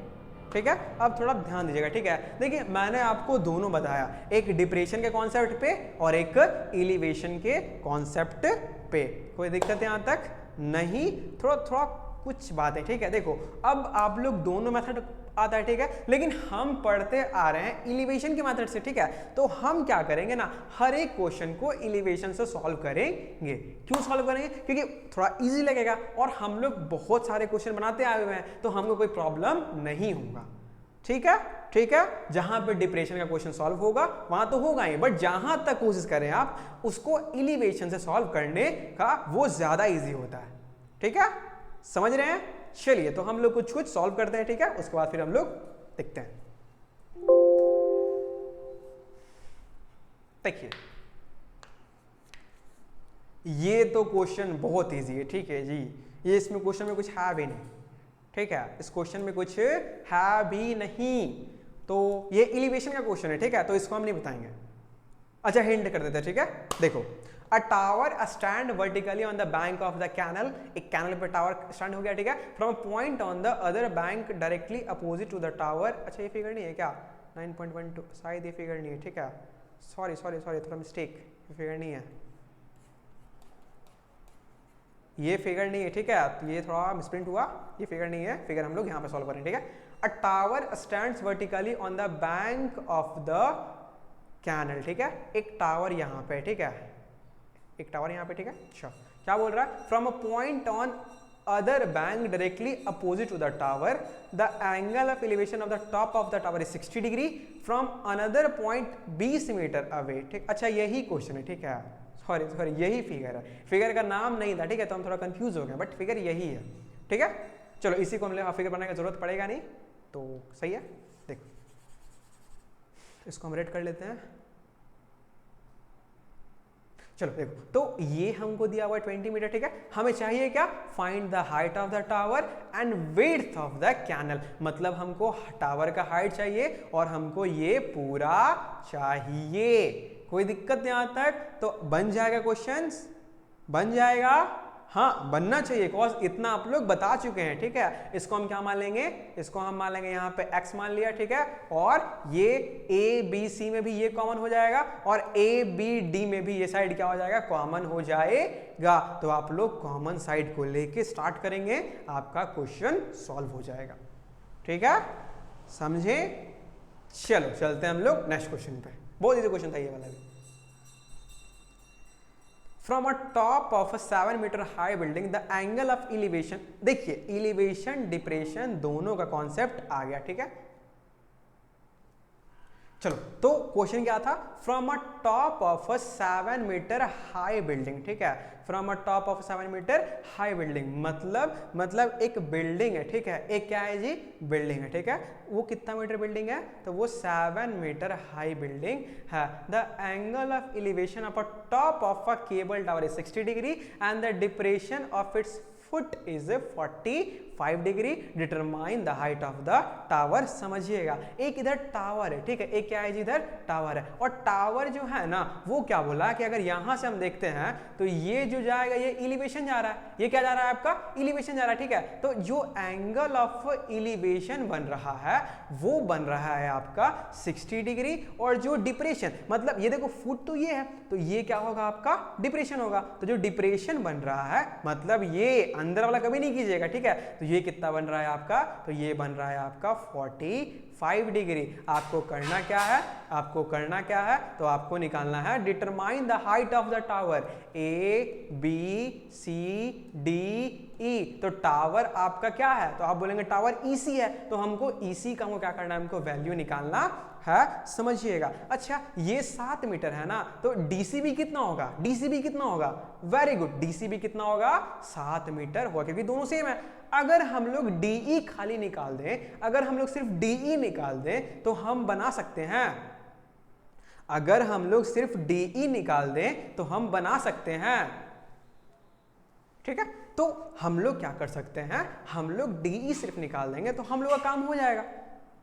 [SPEAKER 1] ठीक है। अब थोड़ा ध्यान दीजिएगा, ठीक है। देखिए मैंने आपको दोनों बताया, एक डिप्रेशन के कॉन्सेप्ट पे और एक एलिवेशन के कॉन्सेप्ट पे। कोई दिक्कत यहां तक नहीं? थोड़ा कुछ बातें, ठीक है। देखो अब आप लोग दोनों मेथड आता है, ठीक है, लेकिन हम पढ़ते आ रहे हैं एलिवेशन के मेथड से, ठीक है। तो हम क्या करेंगे ना, हर एक क्वेश्चन को एलिवेशन से सॉल्व करेंगे। क्यों सॉल्व करेंगे? क्योंकि थोड़ा इजी लगेगा और हम लोग बहुत सारे क्वेश्चन बनाते आए हुए हैं, तो हमको कोई प्रॉब्लम नहीं होगा। ठीक है, ठीक है। जहां पे डिप्रेशन का क्वेश्चन सॉल्व होगा वहां तो होगा ही, बट जहां तक कोशिश करें आप उसको एलिवेशन से सॉल्व करने का, वो ज्यादा इजी होता है। ठीक है, समझ रहे हैं? चलिए तो हम लोग कुछ कुछ सॉल्व करते हैं, ठीक है, उसके बाद फिर हम लोग देखते हैं। देखिए ये तो क्वेश्चन बहुत इजी है, ठीक है जी, ये इसमें क्वेश्चन में कुछ है भी नहीं, ठीक है, इस क्वेश्चन में कुछ है भी नहीं, तो ये एलिवेशन का क्वेश्चन है, ठीक है, तो इसको हम नहीं बताएंगे। अच्छा हिंट कर देते हैं, ठीक है, देखो a tower stand vertically on the bank of the canal, एक कैनल पे टावर स्टैंड हो गया, ठीक है, from point on the other bank directly opposite to the tower. अच्छा ये फिगर नहीं है क्या? 9.12 शायद ये फिगर नहीं है, ठीक है, सॉरी सॉरी सॉरी, थोड़ा मिस्टेक, ये फिगर नहीं है, ये फिगर नहीं है, ठीक है, तो ये थोड़ा मिसप्रिंट हुआ, ये फिगर नहीं है, फिगर हम लोग यहाँ पे सॉल्व करें, ठीक है। A tower stands vertically on the bank of the canal, ठीक है, एक टावर यहाँ पे, ठीक है, एक टावर यहाँ पे, ठीक है। अच्छा क्या बोल रहा है? From a point on other bank directly opposite to the tower the angle of elevation of the top of the tower is 60 degree from another point 20 metre away, ठीक। अच्छा यही क्वेश्चन है, ठीक है, सॉरी सॉरी, यही figure है, figure का नाम नहीं था, ठीक है, तो हम थोड़ा कंफ्यूज हो गए, बट फिगर यही है, ठीक है। चलो इसी को हम फिगर बनाने की जरूरत पड़ेगा नहीं, तो सही है। देखो इसको हम रेड कर लेते हैं, चलो देखो, तो ये हमको दिया हुआ है 20 मीटर, ठीक है, हमें चाहिए क्या? Find the height of the tower and width of the canal, मतलब हमको टावर का हाइट चाहिए और हमको ये पूरा चाहिए। कोई दिक्कत यहां तक? तो बन जाएगा क्वेश्चंस, बन जाएगा, हाँ बनना चाहिए, कॉज इतना आप लोग बता चुके हैं, ठीक है। इसको हम क्या मान लेंगे? इसको हम मान लेंगे यहाँ पे x मान लिया, ठीक है, और ये a b c में भी ये कॉमन हो जाएगा और a b d में भी ये साइड क्या हो जाएगा? कॉमन हो जाएगा। तो आप लोग कॉमन साइड को लेके स्टार्ट करेंगे, आपका क्वेश्चन सॉल्व हो जाएगा, ठीक है, समझे? चलो चलते हैं हम लोग नेक्स्ट क्वेश्चन पे, बहुत इजी क्वेश्चन था ये वाला भी। From a top of a 7 metre high building the angle of elevation, देखिए एलिवेशन डिप्रेशन दोनों का कॉन्सेप्ट आ गया, ठीक है। चलो तो क्वेश्चन क्या था? From a top of a 7 metre high building, ठीक है, from a top of 7 metre high building, मतलब एक बिल्डिंग है, ठीक है, एक क्या है जी? बिल्डिंग है, ठीक है, वो कितना मीटर बिल्डिंग है? तो वो 7 मीटर हाई बिल्डिंग है। The angle of elevation of a top of a cable tower is 60 degree and the depression of its foot is 45 degree, determine the height of the tower. समझिएगा, एक इधर tower है, ठीक है, एक क्या है जी? इधर टावर है, और टावर जो है ना वो क्या बोला कि अगर यहां से हम देखते हैं तो ये जो जाएगा ये एलिवेशन जा रहा है, ये क्या जा रहा है आपका? एलिवेशन जा रहा है, ठीक है। तो जो एंगल ऑफ एलिवेशन बन रहा है वो बन रहा है आपका 60 डिग्री, और जो डिप्रेशन, मतलब ये देखो फुट तो ये है, तो ये क्या होगा आपका? डिप्रेशन होगा। तो जो डिप्रेशन बन रहा है मतलब ये अंदर वाला कभी नहीं कीजिएगा, ठीक है, तो ये कितना बन रहा है आपका? तो ये बन रहा है आपका 45 डिग्री। आपको करना क्या है? आपको करना क्या है? तो आपको निकालना है determine the height of the tower, A B C D E. तो टावर आपका क्या है? तो आप बोलेंगे टावर ईसी है, तो हमको ईसी का हमको क्या करना है? हमको वैल्यू निकालना है, समझिएगा। अच्छा ये 7 मीटर है ना, तो डीसीबी कितना होगा? डीसीबी कितना होगा? वेरी गुड, डीसीबी कितना होगा? 7 मीटर होगा, क्योंकि दोनों सेम है। अगर हम लोग डीई खाली निकाल दें, अगर हम लोग सिर्फ डीई निकाल दें तो हम बना सकते हैं, अगर हम लोग सिर्फ डीई निकाल दें तो हम बना सकते हैं, ठीक है। तो हम लोग क्या कर सकते हैं? हम लोग डीई सिर्फ निकाल देंगे तो हम लोग का काम हो जाएगा।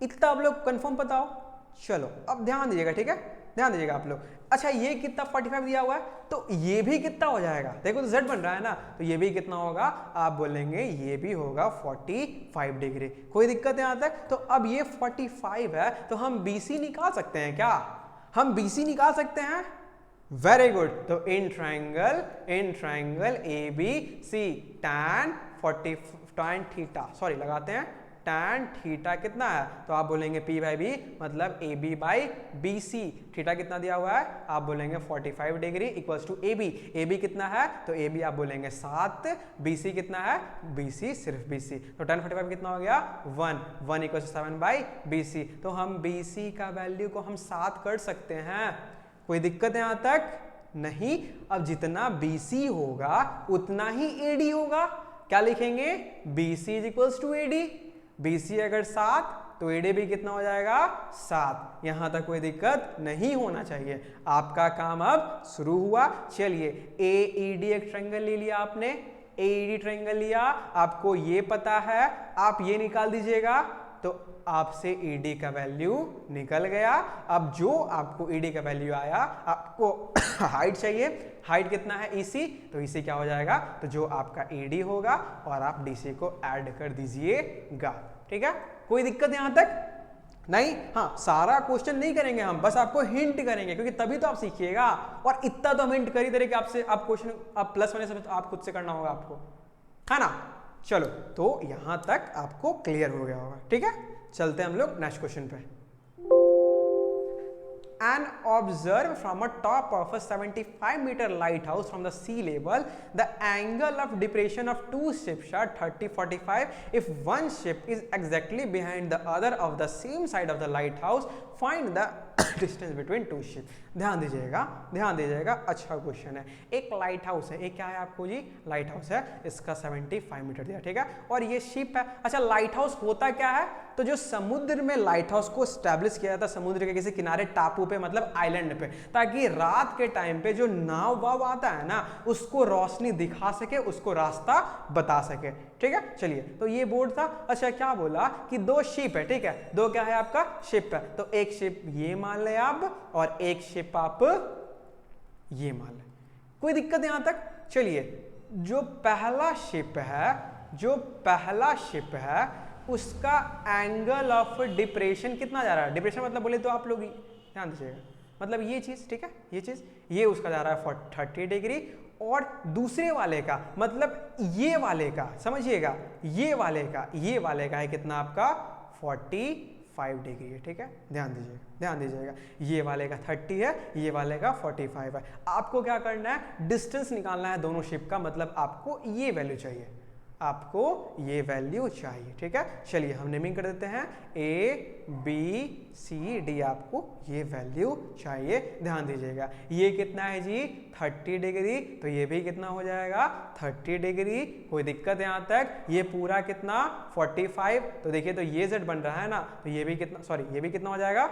[SPEAKER 1] इतना आप लोग कंफर्म बताओ। चलो अब ध्यान दीजिएगा, ठीक है, ध्यान दीजिएगा आप लोग। अच्छा ये कितना 45 दिया हुआ है, तो ये भी कितना हो जाएगा? देखो तो z बन रहा है ना, तो ये भी कितना होगा? आप बोलेंगे ये भी होगा 45 डिग्री। कोई दिक्कत है यहां तक? तो अब ये 45 है, तो हम BC निकाल सकते हैं क्या? हम BC निकाल सकते हैं? Very good. तो in triangle ABC tan 40 tan theta, sorry लगाते हैं tan थीटा कितना है, तो आप बोलेंगे P बाई बी मतलब AB by B C. Theta कितना दिया हुआ है, आप बोलेंगे 45 degree equals to AB। AB कितना है, तो AB आप बोलेंगे 7, BC कितना है, BC सिर्फ BC, तो tan 45 कितना हो गया 1 इक्वल्स टू 7 बाई BC। तो हम BC का वैल्यू को हम 7 कर सकते हैं, कोई दिक्कत है यहाँ तक नहीं। अब जितना BC होगा उतना ही AD होगा, क्या लिखेंगे BC is equals to AD। BC अगर 7 तो AD भी कितना हो जाएगा 7। यहां तक कोई दिक्कत नहीं होना चाहिए। आपका काम अब शुरू हुआ। चलिए AED एक ट्रायंगल ले लिया आपने, AED ट्रायंगल लिया, आपको ये पता है, आप ये निकाल दीजिएगा तो आपसे ED का वैल्यू निकल गया। अब जो आपको ED का वैल्यू आया, आपको हाइट चाहिए, हाइट कितना है EC, तो EC क्या हो जाएगा, तो जो आपका AD होगा और आप DC को ऐड कर दीजिएगा। ठीक है, कोई दिक्कत यहां तक नहीं। हाँ, सारा क्वेश्चन नहीं करेंगे हम, बस आपको हिंट करेंगे, क्योंकि तभी तो आप सीखिएगा। और इतना तो हम हिंट कर ही दे रहे कि आपसे आप क्वेश्चन आप प्लस होने से आप खुद से करना होगा आपको, है ना। चलो, तो यहां तक आपको क्लियर हो गया होगा। ठीक है, चलते हैं हम लोग नेक्स्ट क्वेश्चन पे। And observe from a top of a 75-meter lighthouse from the sea level, the angle of depression of two ships are 30-45. If one ship is exactly behind the other of the same side of the lighthouse, find the distance between two ships. ध्यान दीजिएगा, ध्यान दीजिएगा, अच्छा question है। एक light house है, एक क्या है आपको जी, लाइट हाउस है, इसका 75 मीटर दिया, ठीक है, और ये शिप है। अच्छा, लाइट हाउस होता क्या है, तो जो समुद्र में लाइट हाउस को स्टैब्लिश किया जाता है, समुद्र के किसी किनारे टापू पे, मतलब आइलैंड पे, ताकि रात के टाइम पे जो नाव वाव आता है ना, उसको रोशनी दिखा सके, उसको रास्ता बता सके। ठीक है, चलिए, तो ये बोर्ड था। अच्छा, क्या बोला कि दो शिप है, ठीक है, दो क्या है आपका शिप है, तो एक शिप ये मान ले आप और एक शिप आप ये मान ले, कोई दिक्कत यहां तक। चलिए, जो पहला शिप है, जो पहला शिप है, उसका एंगल ऑफ डिप्रेशन कितना जा रहा है, डिप्रेशन मतलब बोले तो आप लोग ध्यान दीजिएगा, मतलब ये चीज, ठीक है, ये चीज, ये उसका जा रहा है 30 डिग्री, और दूसरे वाले का मतलब ये वाले का, समझिएगा, ये वाले का है कितना आपका 45 डिग्री है। ठीक है, ध्यान दीजिएगा, ध्यान दीजिएगा, ये वाले का 30 है, ये वाले का 45 है। आपको क्या करना है, डिस्टेंस निकालना है दोनों शिप का, मतलब आपको ये वैल्यू चाहिए, आपको ये वैल्यू चाहिए। ठीक है, चलिए हम नेमिंग कर देते हैं, ABCD, आपको ये वैल्यू चाहिए। ध्यान दीजिएगा, ये कितना है जी 30 डिग्री, तो ये भी कितना हो जाएगा 30 डिग्री, कोई दिक्कत यहाँ तक। ये पूरा कितना 45, तो देखिए, तो ये Z बन रहा है ना, तो ये भी कितना, सॉरी, ये भी कितना हो जाएगा,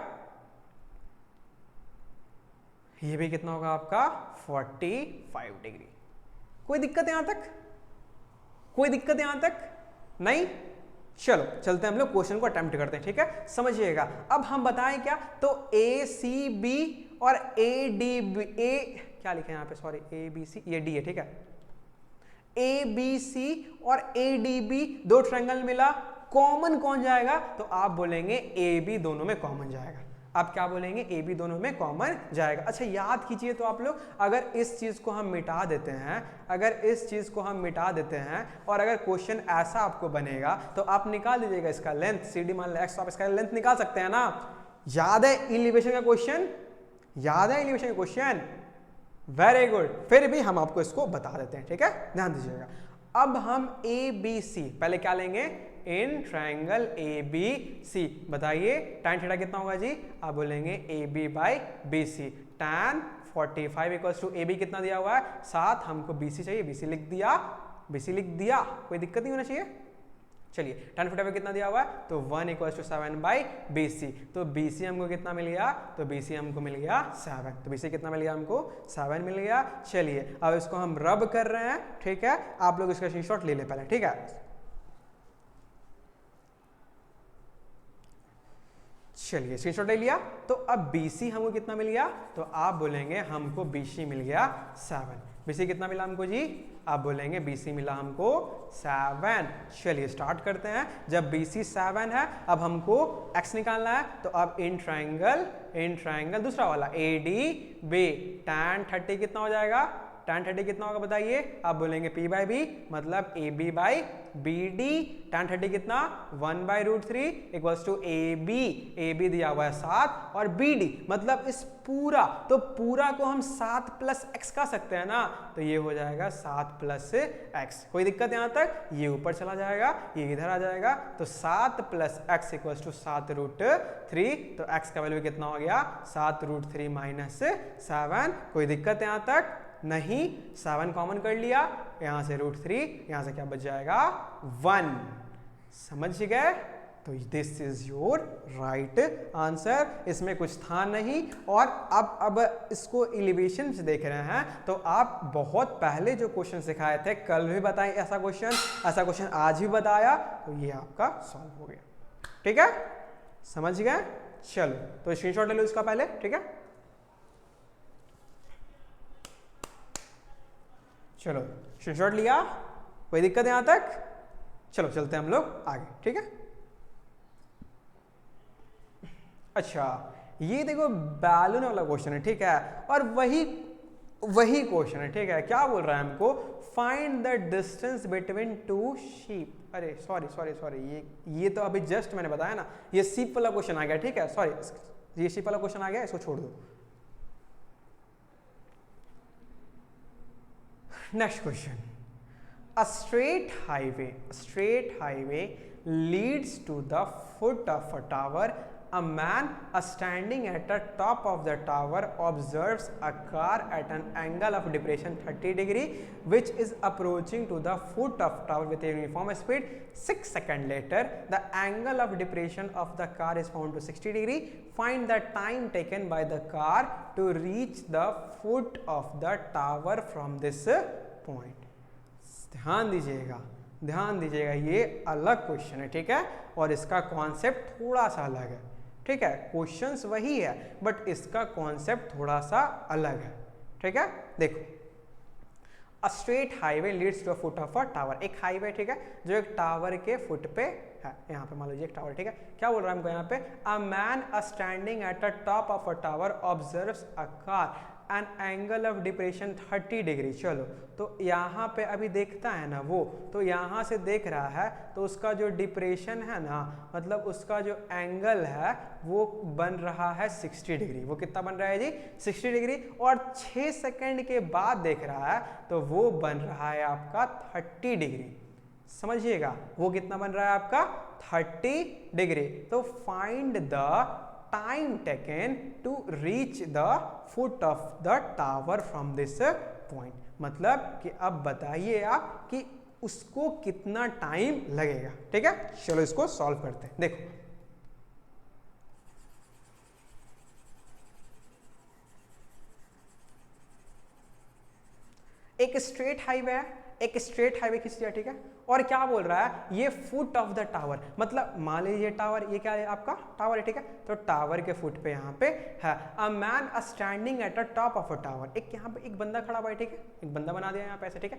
[SPEAKER 1] ये भी कितना होगा आपका 45 डिग्री। कोई दिक्कत यहाँ तक, कोई दिक्कत यहां तक नहीं। चलो, चलते हैं हम लोग क्वेश्चन को अटेम्प्ट करते हैं। ठीक है, समझिएगा। अब हम बताएं क्या, तो ACB और ADB, क्या लिखे यहाँ पे, सॉरी, ABC, ये D है, ठीक है, ABC और ADB दो ट्रायंगल मिला, कॉमन कौन जाएगा, तो आप बोलेंगे AB दोनों में कॉमन जाएगा। आप क्या बोलेंगे, AB दोनों में कॉमन जाएगा। अच्छा, याद कीजिए तो आप लोग, अगर इस चीज को हम मिटा देते हैं, अगर इस चीज को हम मिटा देते हैं और अगर क्वेश्चन ऐसा आपको बनेगा, तो आप निकाल दीजिएगा इसका लेंथ, CD मान लो X, तो आप इसका लेंथ निकाल सकते हैं ना। याद है एलिवेशन का क्वेश्चन, याद है एलिवेशन का क्वेश्चन, वेरी गुड। फिर भी हम आपको इसको बता देते हैं। ठीक है, ध्यान दीजिएगा। अब हम ABC, पहले क्या लेंगे, इन ट्रायंगल ABC, बताइए tan थीटा कितना होगा जी, आप बोलेंगे AB by BC, tan 45 equals to AB कितना दिया हुआ है 7, हमको BC चाहिए, BC लिख दिया, BC लिख दिया, कोई दिक्कत नहीं होना चाहिए। चलिए, tan 45 कितना दिया हुआ है, तो 1 इक्वल्स टू 7 बाई BC, तो BC हमको कितना मिल गया, तो BC हमको मिल गया 7, तो BC कितना मिल गया हमको 7 मिल गया। चलिए, अब इसको हम रब कर रहे हैं। ठीक है, आप लोग इसका स्क्रीनशॉट ले ले पहले। ठीक है, चलिए, स्क्रीनशॉट ले लिया। तो अब BC हमको कितना मिल गया, तो आप बोलेंगे हमको BC मिल गया 7। BC कितना मिला हमको जी, आप बोलेंगे BC मिला हमको 7। चलिए, स्टार्ट करते हैं। जब BC 7 है, अब हमको X निकालना है, तो अब इन ट्रायंगल दूसरा वाला ADB, tan 30 कितना हो जाएगा, tan 30 कितना होगा बताइए, आप बोलेंगे p बाई बी, मतलब A B by B D. tan 30 कितना 1/√3 इक्वल्स टू ए बी दिया हुआ है 7 और बी डी मतलब इस पूरा, तो पूरा को हम 7 प्लस एक्स कह सकते हैं ना, तो ये हो जाएगा 7 प्लस एक्स। कोई दिक्कत यहाँ तक, ये ऊपर चला जाएगा, ये इधर आ जाएगा, तो 7 प्लस एक्स इक्वल्स टू 7√3, तो एक्स का वैल्यू कितना हो गया 7√3 माइनस 7। कोई दिक्कत यहाँ तक नहीं, 7 कॉमन कर लिया, यहां से √3, यहां से क्या बच जाएगा 1। समझ गए, तो this is your right answer, इसमें कुछ था नहीं। और अब इसको एलिवेशन से देख रहे हैं, तो आप बहुत पहले जो क्वेश्चन सिखाए थे, कल भी बताएं ऐसा क्वेश्चन आज भी बताया, तो ये आपका सॉल्व हो गया। ठीक है, समझ गए, चलो तो स्क्रीनशॉट ले लो इसका पहले। ठीक है, चलो स्क्रीनशॉट लिया, कोई दिक्कत है यहां तक, चलो चलते हैं हम लोग आगे। ठीक है, अच्छा ये देखो बैलून वाला क्वेश्चन है। ठीक है, और वही क्वेश्चन है। ठीक है, क्या बोल रहा है हमको, find the distance between two sheep. अरे सॉरी, ये तो अभी जस्ट मैंने बताया ना, ये शीप वाला क्वेश्चन आ गया। ठीक है, सॉरी, ये शीप वाला क्वेश्चन आ गया, इसको छोड़ दो। Next question, a straight highway leads to the foot of a tower. A man standing at the top of the tower observes a car at an angle of depression 30 degree which is approaching to the foot of tower with a uniform speed. 6 seconds later, the angle of depression of the car is found to 60 degree. Find the time taken by the car to reach the foot of the tower from this point. ध्यान दीजिएगा, ये अलग question है। ठीक है, और इसका concept थोड़ा सा अलग है। ठीक है, क्वेश्चंस वही है बट इसका कॉन्सेप्ट थोड़ा सा अलग है। ठीक है, देखो, a straight highway leads to a foot of a tower. एक हाईवे, ठीक है, जो एक टावर के फुट पे है। यहाँ पे मान लीजिए एक टावर। ठीक है, क्या बोल रहा है हमको यहाँ पे, a man standing at the top of a tower observes a car N angle of depression 30 degree. चलो, तो यहाँ पे अभी देखता है ना वो, तो यहाँ से देख रहा है, तो उसका जो डिप्रेशन है ना, मतलब उसका जो एंगल है वो बन रहा है 60 डिग्री। वो कितना बन रहा है जी 60 डिग्री। और 6 सेकंड के बाद देख रहा है तो वो बन रहा है आपका 30 डिग्री। समझिएगा, वो कितना बन रहा है आपका 30 डिग्री। तो find the time taken to reach the foot of the tower from this point. मतलब कि अब बताइए आप कि उसको कितना टाइम लगेगा। ठीक है, चलो इसको सॉल्व करते हैं। देखो, एक स्ट्रेट हाईवे है, एक स्ट्रेट हाईवे खींच लिया। ठीक है, और क्या बोल रहा है, ये फुट ऑफ द टावर, मतलब मान लीजिए टावर, ये क्या है आपका टावर है। ठीक है, तो टावर के फुट पे यहाँ पे है, a man standing at the top of a tower. एक यहाँ पे एक बंदा खड़ा हुआ है। ठीक है, एक बंदा बना दिया यहाँ पे ऐसे। ठीक है,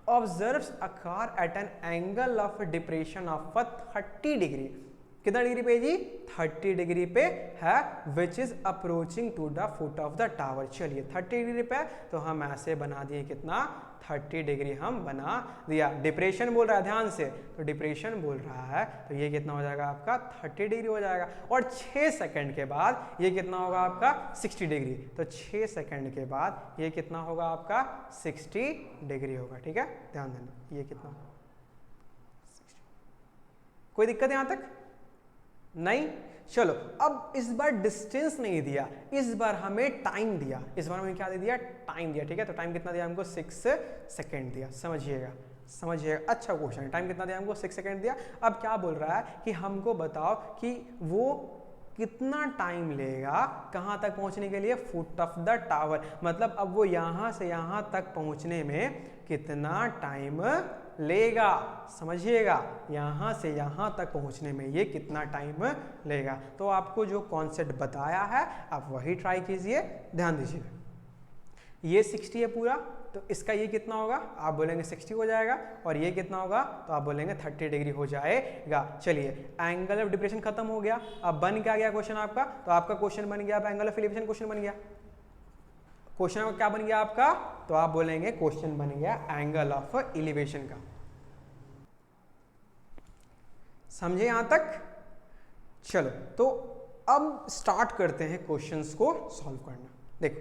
[SPEAKER 1] observes a car at an angle of depression of 30 degree. कितना डिग्री पे जी 30 डिग्री पे है, which is approaching to the foot of the tower. चलिए 30 डिग्री पे, तो हम ऐसे बना दिए, कितना 30 डिग्री हम बना दिया। डिप्रेशन बोल रहा है, ध्यान से, तो डिप्रेशन बोल रहा है, तो ये कितना हो जाएगा आपका 30 डिग्री हो जाएगा। और 6 सेकंड के बाद ये कितना होगा आपका 60 डिग्री। तो 6 सेकंड के बाद ये कितना होगा आपका 60 डिग्री होगा। ठीक है, ध्यान देना, ये कितना 60। कोई दिक्कत यहां तक नहीं। चलो, अब इस बार डिस्टेंस नहीं दिया, इस बार हमें टाइम दिया। इस बार हमें क्या दे दिया, टाइम दिया। ठीक है, तो टाइम कितना दिया हमको 6 सेकेंड दिया। समझिएगा, अच्छा क्वेश्चन है। टाइम कितना दिया हमको 6 सेकेंड दिया। अब क्या बोल रहा है कि हमको बताओ कि वो कितना टाइम लेगा कहाँ तक पहुँचने के लिए, फुट ऑफ द टावर। मतलब अब वो यहाँ से यहाँ तक पहुँचने में कितना टाइम लेगा। समझिएगा, यहाँ से यहाँ तक पहुँचने में ये कितना टाइम लेगा। तो आपको जो कॉन्सेप्ट बताया है आप वही ट्राई कीजिए। ध्यान दीजिए, ये 60 है पूरा, तो इसका ये कितना होगा, आप बोलेंगे 60 हो जाएगा, और ये कितना होगा, तो आप बोलेंगे 30 डिग्री हो जाएगा। चलिए, एंगल ऑफ डिप्रेशन खत्म हो गया। अब बन क्या गया क्वेश्चन आपका, तो आपका क्वेश्चन बन गया, अब एंगल ऑफ एलिवेशन क्वेश्चन बन गया। क्वेश्चन में क्या बन गया आपका, तो आप बोलेंगे क्वेश्चन बन गया एंगल ऑफ एलिवेशन का। समझे यहां तक? चलो तो अब स्टार्ट करते हैं क्वेश्चंस को सॉल्व करना। देखो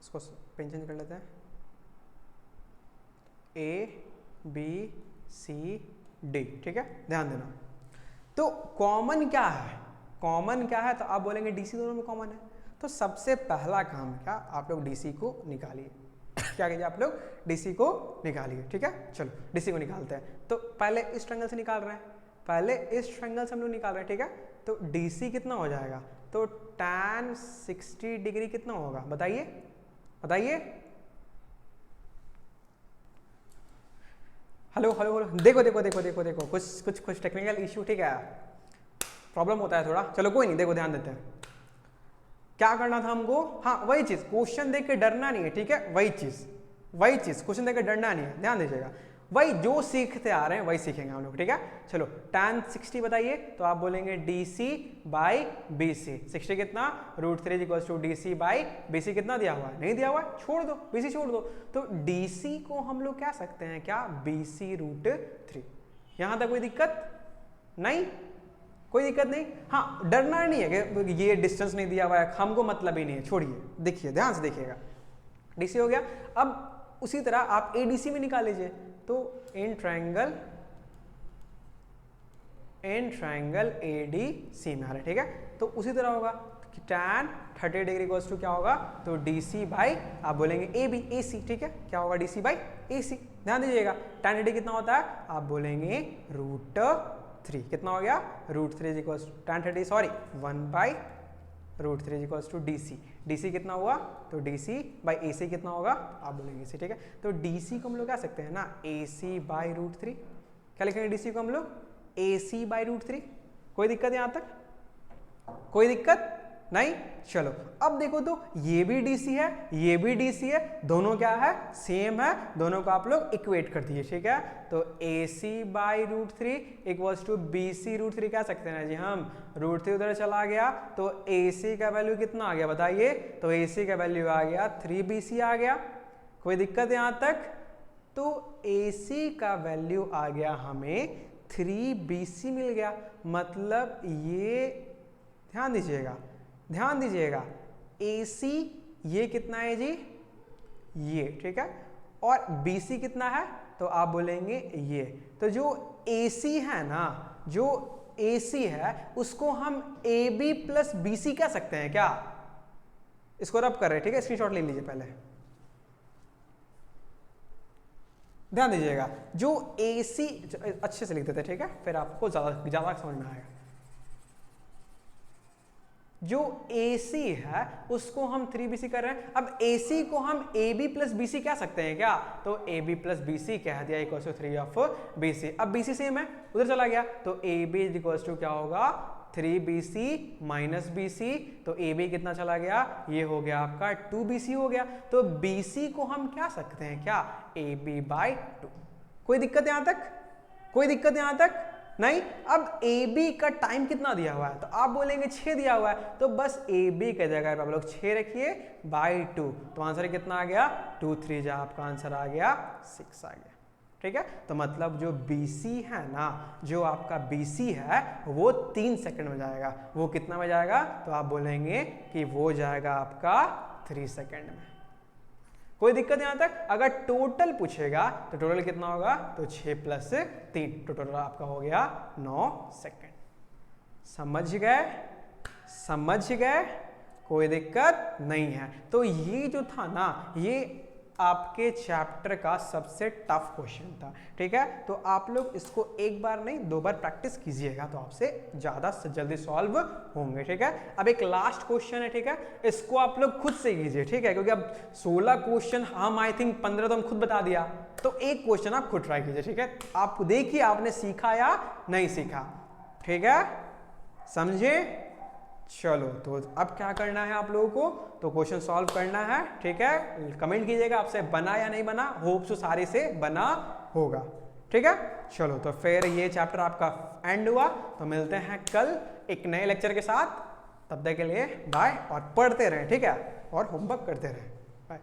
[SPEAKER 1] इसको पेन चेंज कर लेते हैं, ए बी सी डी, ठीक है, ध्यान देना। तो कॉमन क्या है, कॉमन क्या है, तो आप बोलेंगे डीसी दोनों में कॉमन है। तो सबसे पहला काम क्या, आप लोग डीसी को निकालिए। क्या कीजिए आप लोग, डीसी को निकालिए, ठीक है। चलो डीसी को निकालते हैं। तो पहले इस ट्रायंगल से निकाल रहे हैं, पहले इस ट्रायंगल से हम लोग निकाल रहे हैं, ठीक है। तो डीसी कितना हो जाएगा, तो tan 60 डिग्री कितना होगा, बताइए बताइए। हेलो हेलो हेलो, देखो देखो देखो देखो देखो, कुछ टेक्निकल इश्यू, ठीक है, प्रॉब्लम होता है थोड़ा। चलो कोई नहीं, देखो ध्यान देते हैं क्या करना था हमको। हाँ वही चीज, क्वेश्चन देख के डरना नहीं है, ठीक है, वही चीज क्वेश्चन देख के डरना नहीं है, ध्यान दीजिएगा। वही जो सीखते आ रहे हैं वही सीखेंगे हम लोग, ठीक है। चलो tan 60 बताइए, तो आप बोलेंगे DC बाई BC। 60 कितना, √3 equals to DC by BC। कितना दिया हुआ है, नहीं दिया हुआ है, छोड़ दो, BC छोड़ दो। तो DC को हम लोग कह सकते हैं क्या, BC√3। यहां तक कोई दिक्कत नहीं, कोई दिक्कत नहीं। हाँ डरना नहीं है कि ये डिस्टेंस नहीं दिया हुआ है, हमको मतलब ही नहीं है, छोड़िए। देखिए ध्यान से देखिएगा, DC हो गया। अब उसी तरह आप ADC में निकाल लीजिए। तो इन ट्रायंगल ADC में आ रहा है, ठीक है। तो उसी तरह होगा tan 30 डिग्री इक्वल्स टू क्या होगा, तो DC बाई आप बोलेंगे AB AC, ठीक है। क्या होगा, DC बाई AC। ध्यान दीजिएगा tan 30 कितना होता है, आप बोलेंगे √3। कितना हो गया, √3 equals tan 30 sorry 1/√3 equals to DC। DC कितना हुआ, तो DC बाई AC कितना होगा, आप बोलेंगे AC, ठीक है। तो DC को हम लोग कह सकते हैं ना AC बाई √3। क्या लिखेंगे DC को हम लोग, AC बाई √3। कोई दिक्कत यहाँ तक, कोई दिक्कत नहीं। चलो अब देखो, तो ये भी DC है, ये भी DC है, दोनों क्या है, सेम है, दोनों को आप लोग इक्वेट कर दीजिए, ठीक है। तो AC by √3 equals to BC √3 कह सकते हैं ना जी हम। √3 उधर चला गया तो AC का वैल्यू कितना आ गया बताइए, तो AC का वैल्यू आ गया 3BC आ गया। कोई दिक्कत यहां तक, तो AC का वैल्यू आ गया हमें 3BC मिल गया। मतलब ये ध्यान दीजिएगा, ध्यान दीजिएगा, AC ये कितना है जी, ये, ठीक है, और BC कितना है, तो आप बोलेंगे ये। तो जो AC है ना, जो AC है उसको हम AB प्लस BC कह सकते हैं क्या। इसको रब कर रहे हैं, ठीक है, स्क्रीनशॉट ले लीजिए पहले, ध्यान दीजिएगा। जो AC अच्छे से लिख देते हैं, ठीक है, फिर आपको ज्यादा समझ में आएगा। जो AC है उसको हम 3BC कर रहे हैं। अब AC को हम AB प्लस BC कह सकते हैं क्या, तो AB प्लस BC कह दिया इक्वल टू 3 ऑफ BC। अब BC सेम है, उधर चला गया, तो AB इक्वल टू क्या होगा, 3BC माइनस BC। तो AB कितना चला गया, ये हो गया आपका 2BC हो गया। तो BC को हम क्या सकते हैं क्या, AB बाई 2। कोई दिक्कत यहां तक, कोई दिक्कत यहां तक नहीं। अब AB का टाइम कितना दिया हुआ है, तो आप बोलेंगे 6 दिया हुआ है, तो बस AB के जगह पर आप लोग 6 रखिए बाई 2। तो आंसर कितना आ गया, 2 3 जा आपका आंसर आ गया 6 आ गया, ठीक है। तो मतलब जो BC है ना, जो आपका BC है वो 3 सेकंड में जाएगा। वो कितना में जाएगा, तो आप बोलेंगे कि वो जाएगा आपका 3 सेकंड में। कोई दिक्कत यहां तक। अगर टोटल पूछेगा तो टोटल कितना होगा, तो 6 + 3, तो टोटल आपका हो गया 9 सेकंड। समझ गए, समझ गए, कोई दिक्कत नहीं है। तो ये जो था ना, ये आपके चैप्टर का सबसे टफ क्वेश्चन था, ठीक है। तो आप लोग इसको एक बार नहीं 2 बार प्रैक्टिस कीजिएगा, तो आपसे ज्यादा जल्दी सॉल्व होंगे, ठीक है। अब एक लास्ट क्वेश्चन है, ठीक है, इसको आप लोग खुद से कीजिए, ठीक है, क्योंकि अब 16 क्वेश्चन हम आई थिंक 15 तो हम खुद बता दिया, तो एक क्वेश्चन आप खुद ट्राई कीजिए, ठीक है। आप देखिए आपने सीखा या नहीं सीखा, ठीक है, समझे। चलो तो अब क्या करना है आप लोगों को, तो क्वेश्चन सॉल्व करना है, ठीक है। कमेंट कीजिएगा आपसे बना या नहीं बना, होप सो सारे से बना होगा, ठीक है। चलो तो फिर ये चैप्टर आपका एंड हुआ, तो मिलते हैं कल एक नए लेक्चर के साथ। तब तक के लिए बाय, और पढ़ते रहें, ठीक है, और होमवर्क करते रहें। बाय।